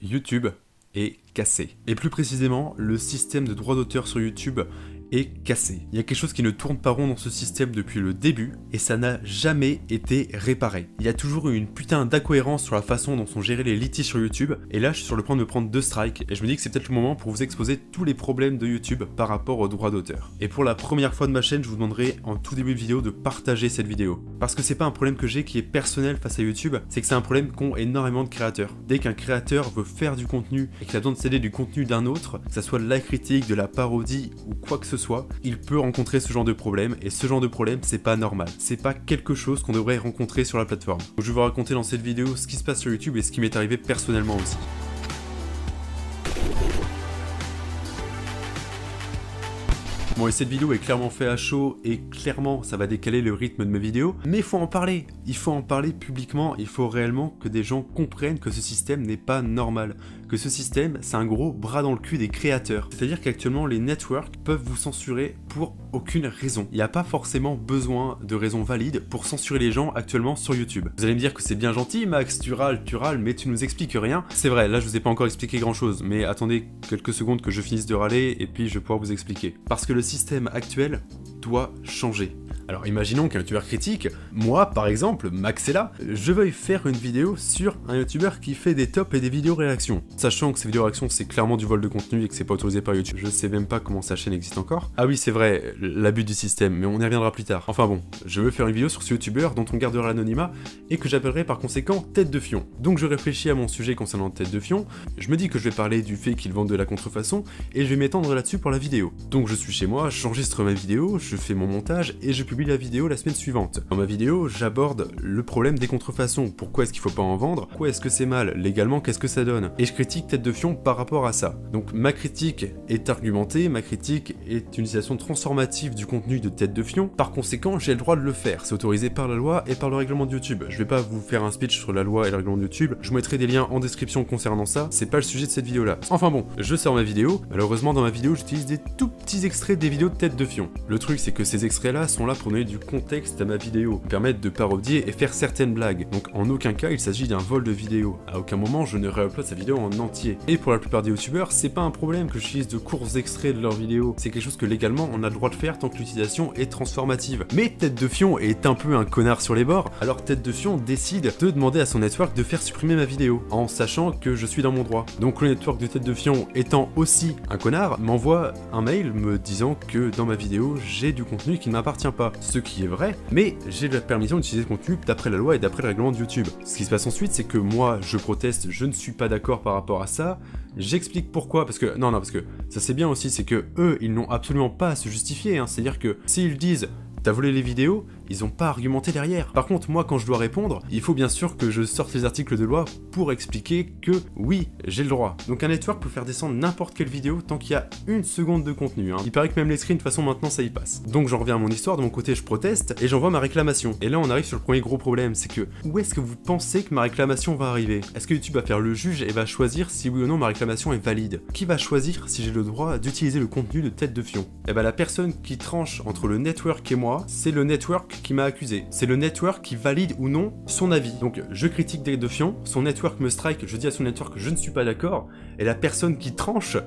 YouTube est cassé. Et plus précisément, le système de droit d'auteur sur YouTube est cassé. Il y a quelque chose qui ne tourne pas rond dans ce système depuis le début, et ça n'a jamais été réparé. Il y a toujours eu une putain d'incohérence sur la façon dont sont gérés les litiges sur YouTube, et là je suis sur le point de me prendre 2 strikes, et je me dis que c'est peut-être le moment pour vous exposer tous les problèmes de YouTube par rapport au droit d'auteur. Et pour la première fois de ma chaîne, je vous demanderai en tout début de vidéo de partager cette vidéo. Parce que c'est pas un problème que j'ai qui est personnel face à YouTube, c'est que c'est un problème qu'ont énormément de créateurs. Dès qu'un créateur veut faire du contenu et qu'il a besoin de céder du contenu d'un autre, que ça soit de la critique, de la parodie ou quoi que ce soit, il peut rencontrer ce genre de problème, et ce genre de problème c'est pas normal. C'est pas quelque chose qu'on devrait rencontrer sur la plateforme. Donc je vais vous raconter dans cette vidéo ce qui se passe sur YouTube et ce qui m'est arrivé personnellement aussi. Bon, et cette vidéo est clairement faite à chaud et clairement ça va décaler le rythme de mes vidéos, mais il faut en parler. Il faut en parler publiquement, il faut réellement que des gens comprennent que ce système n'est pas normal. Que ce système, c'est un gros bras dans le cul des créateurs. C'est-à-dire qu'actuellement, les networks peuvent vous censurer pour aucune raison. Il n'y a pas forcément besoin de raison valide pour censurer les gens actuellement sur YouTube. Vous allez me dire que c'est bien gentil, Max, tu râles, mais tu nous expliques rien. C'est vrai, là je vous ai pas encore expliqué grand-chose, mais attendez quelques secondes que je finisse de râler et puis je vais pouvoir vous expliquer. Parce que le système actuel doit changer. Alors imaginons qu'un youtubeur critique, moi par exemple, Max est là, je veuille faire une vidéo sur un youtubeur qui fait des tops et des vidéos réactions. Sachant que ces vidéos réactions c'est clairement du vol de contenu et que c'est pas autorisé par YouTube. Je sais même pas comment sa chaîne existe encore. Ah oui c'est vrai, l'abus du système, mais on y reviendra plus tard. Enfin bon, je veux faire une vidéo sur ce youtubeur dont on gardera l'anonymat et que j'appellerai par conséquent Tête de Fion. Donc je réfléchis à mon sujet concernant Tête de Fion, je me dis que je vais parler du fait qu'il vende de la contrefaçon et je vais m'étendre là-dessus pour la vidéo. Donc je suis chez moi, j'enregistre ma vidéo, je fais mon montage et je publie la vidéo la semaine suivante. Dans ma vidéo, j'aborde le problème des contrefaçons. Pourquoi est-ce qu'il faut pas en vendre? Pourquoi est-ce que c'est mal? Légalement, qu'est-ce que ça donne? Et je critique Tête de Fion par rapport à ça. Donc ma critique est argumentée, ma critique est une utilisation transformative du contenu de Tête de Fion. Par conséquent, j'ai le droit de le faire. C'est autorisé par la loi et par le règlement de YouTube. Je vais pas vous faire un speech sur la loi et le règlement de YouTube. Je vous mettrai des liens en description concernant ça. C'est pas le sujet de cette vidéo-là. Enfin bon, je sors ma vidéo. Malheureusement, dans ma vidéo, j'utilise des tout petits extraits des vidéos de Tête de Fion. Le truc, c'est que ces extraits-là sont là pour donner du contexte à ma vidéo, permettre de parodier et faire certaines blagues. Donc en aucun cas il s'agit d'un vol de vidéo. À aucun moment je ne réupload sa vidéo en entier. Et pour la plupart des youtubeurs, c'est pas un problème que j'utilise de courts extraits de leurs vidéos. C'est quelque chose que légalement on a le droit de faire tant que l'utilisation est transformative. Mais Tête de Fion est un peu un connard sur les bords, alors Tête de Fion décide de demander à son network de faire supprimer ma vidéo, en sachant que je suis dans mon droit. Donc le network de Tête de Fion, étant aussi un connard, m'envoie un mail me disant que dans ma vidéo j'ai du contenu qui ne m'appartient pas. Ce qui est vrai, mais j'ai la permission d'utiliser ce contenu d'après la loi et d'après le règlement de YouTube. Ce qui se passe ensuite, c'est que moi, je proteste, je ne suis pas d'accord par rapport à ça, j'explique pourquoi, parce que, non, parce que ça c'est bien aussi, c'est que eux, ils n'ont absolument pas à se justifier, hein. C'est-à-dire que s'ils disent t'as volé les vidéos, ils ont pas argumenté derrière. Par contre, moi, quand je dois répondre, il faut bien sûr que je sorte les articles de loi pour expliquer que oui, j'ai le droit. Donc un network peut faire descendre n'importe quelle vidéo tant qu'il y a une seconde de contenu, hein. Il paraît que même les screens, de toute façon, maintenant, ça y passe. Donc j'en reviens à mon histoire, de mon côté, je proteste et j'envoie ma réclamation. Et là, on arrive sur le premier gros problème, c'est que où est-ce que vous pensez que ma réclamation va arriver? Est-ce que YouTube va faire le juge et va choisir si oui ou non ma réclamation est valide? Qui va choisir si j'ai le droit d'utiliser le contenu de Tête de Fion? Eh ben la personne qui tranche entre le network et moi, c'est le network qui m'a accusé. C'est le network qui valide ou non son avis. Donc je critique Tête de Fion, son network me strike, je dis à son network que je ne suis pas d'accord, et la personne qui tranche,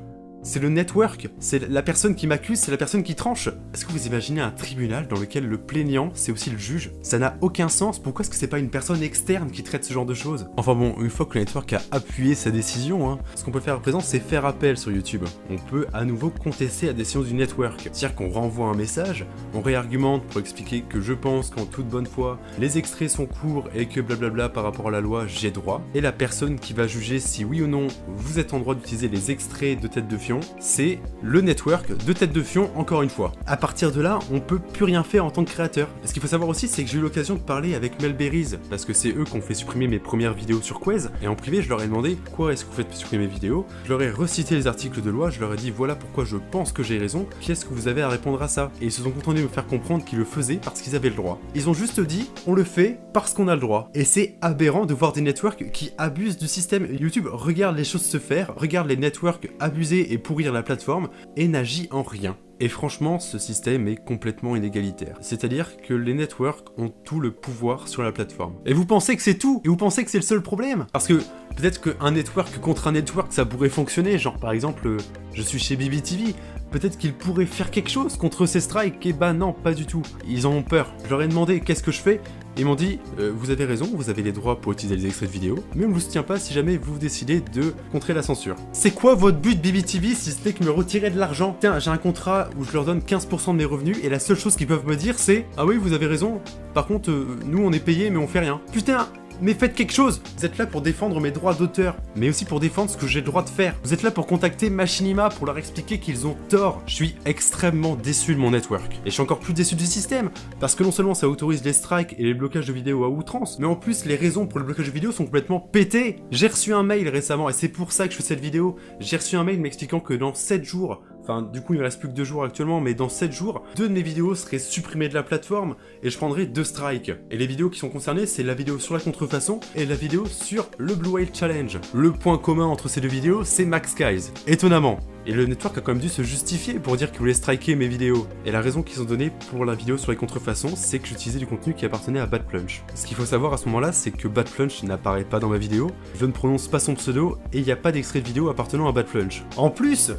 c'est le network, c'est la personne qui m'accuse, c'est la personne qui tranche. Est-ce que vous imaginez un tribunal dans lequel le plaignant, c'est aussi le juge? Ça n'a aucun sens, pourquoi est-ce que c'est pas une personne externe qui traite ce genre de choses? Enfin bon, une fois que le network a appuyé sa décision, hein, ce qu'on peut faire à présent, c'est faire appel sur YouTube. On peut à nouveau contester la décision du network. C'est-à-dire qu'on renvoie un message, on réargumente pour expliquer que je pense qu'en toute bonne foi, les extraits sont courts et que blablabla par rapport à la loi, j'ai droit. Et la personne qui va juger si oui ou non vous êtes en droit d'utiliser les extraits de Tête de Fion, c'est le network de Tête de Fion, encore une fois. À partir de là, on peut plus rien faire en tant que créateur. Et ce qu'il faut savoir aussi, c'est que j'ai eu l'occasion de parler avec Melberries, parce que c'est eux qui ont fait supprimer mes premières vidéos sur Quez, et en privé, je leur ai demandé pourquoi est-ce que vous faites supprimer mes vidéos. Je leur ai recité les articles de loi, je leur ai dit voilà pourquoi je pense que j'ai raison, qu'est-ce que vous avez à répondre à ça? Et ils se sont contentés de me faire comprendre qu'ils le faisaient parce qu'ils avaient le droit. Ils ont juste dit on le fait parce qu'on a le droit. Et c'est aberrant de voir des networks qui abusent du système. YouTube regarde les choses se faire, regarde les networks abuser et pourrir la plateforme et n'agit en rien. Et franchement, ce système est complètement inégalitaire. C'est-à-dire que les networks ont tout le pouvoir sur la plateforme. Et vous pensez que c'est tout? Et vous pensez que c'est le seul problème? Parce que peut-être qu'un network contre un network, ça pourrait fonctionner. Genre par exemple, je suis chez BBTV. Peut-être qu'ils pourraient faire quelque chose contre ces strikes. Et bah non, pas du tout. Ils en ont peur. Je leur ai demandé qu'est-ce que je fais. Ils m'ont dit, vous avez raison, vous avez les droits pour utiliser les extraits de vidéo, mais on ne vous soutient pas si jamais vous décidez de contrer la censure. C'est quoi votre but BBTV si ce n'est que me retirer de l'argent? Tiens, j'ai un contrat où je leur donne 15% de mes revenus et la seule chose qu'ils peuvent me dire c'est « Ah oui, vous avez raison, par contre, nous on est payés mais on fait rien. » Putain, mais faites quelque chose! Vous êtes là pour défendre mes droits d'auteur, mais aussi pour défendre ce que j'ai le droit de faire. Vous êtes là pour contacter Machinima pour leur expliquer qu'ils ont tort. Je suis extrêmement déçu de mon network. Et je suis encore plus déçu du système, parce que non seulement ça autorise les strikes et les blocages de vidéos à outrance, mais en plus les raisons pour le blocage de vidéos sont complètement pétées. J'ai reçu un mail récemment, et c'est pour ça que je fais cette vidéo. J'ai reçu un mail m'expliquant que dans 7 jours, enfin du coup il me reste plus que 2 jours actuellement, mais dans 7 jours, 2 de mes vidéos seraient supprimées de la plateforme, et je prendrai 2 strikes. Et les vidéos qui sont concernées, c'est la vidéo sur la contrefaçon, et la vidéo sur le Blue Whale Challenge. Le point commun entre ces deux vidéos, c'est Max Skies. Étonnamment. Et le network a quand même dû se justifier pour dire qu'il voulait striker mes vidéos. Et la raison qu'ils ont donnée pour la vidéo sur les contrefaçons, c'est que j'utilisais du contenu qui appartenait à Bad Plunge. Ce qu'il faut savoir à ce moment-là, c'est que Bad Plunge n'apparaît pas dans ma vidéo, je ne prononce pas son pseudo, et il n'y a pas d'extrait de vidéo appartenant à Bad Plunge. En plus,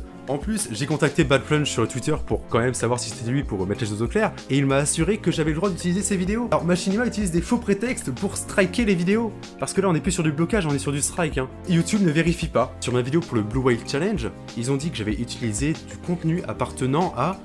j'ai contacté Bad Plunge sur Twitter pour quand même savoir si c'était lui pour mettre les choses au clair, et il m'a assuré que j'avais le droit d'utiliser ses vidéos. Alors Machinima utilise des faux prétextes pour striker les vidéos, parce que là on est plus sur du blocage, on est sur du strike. YouTube ne vérifie pas. Sur ma vidéo pour le Blue Whale Challenge, ils ont dit que j'avais utilisé du contenu appartenant à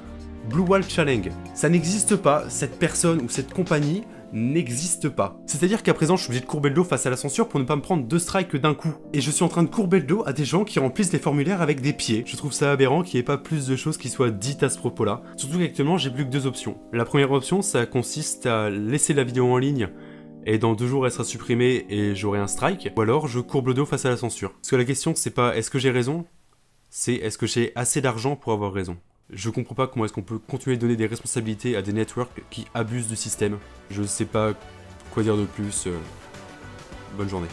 Blue Whale Challenge. Ça n'existe pas, cette personne ou cette compagnie n'existe pas. C'est-à-dire qu'à présent, je suis obligé de courber le dos face à la censure pour ne pas me prendre 2 strikes d'un coup. Et je suis en train de courber le dos à des gens qui remplissent les formulaires avec des pieds. Je trouve ça aberrant qu'il n'y ait pas plus de choses qui soient dites à ce propos-là. Surtout qu'actuellement, j'ai plus que 2 options. La première option, ça consiste à laisser la vidéo en ligne et dans 2 jours elle sera supprimée et j'aurai un strike. Ou alors, je courbe le dos face à la censure. Parce que la question, c'est pas est-ce que j'ai raison, c'est est-ce que j'ai assez d'argent pour avoir raison. Je comprends pas comment est-ce qu'on peut continuer de donner des responsabilités à des networks qui abusent du système. Je sais pas quoi dire de plus. Bonne journée.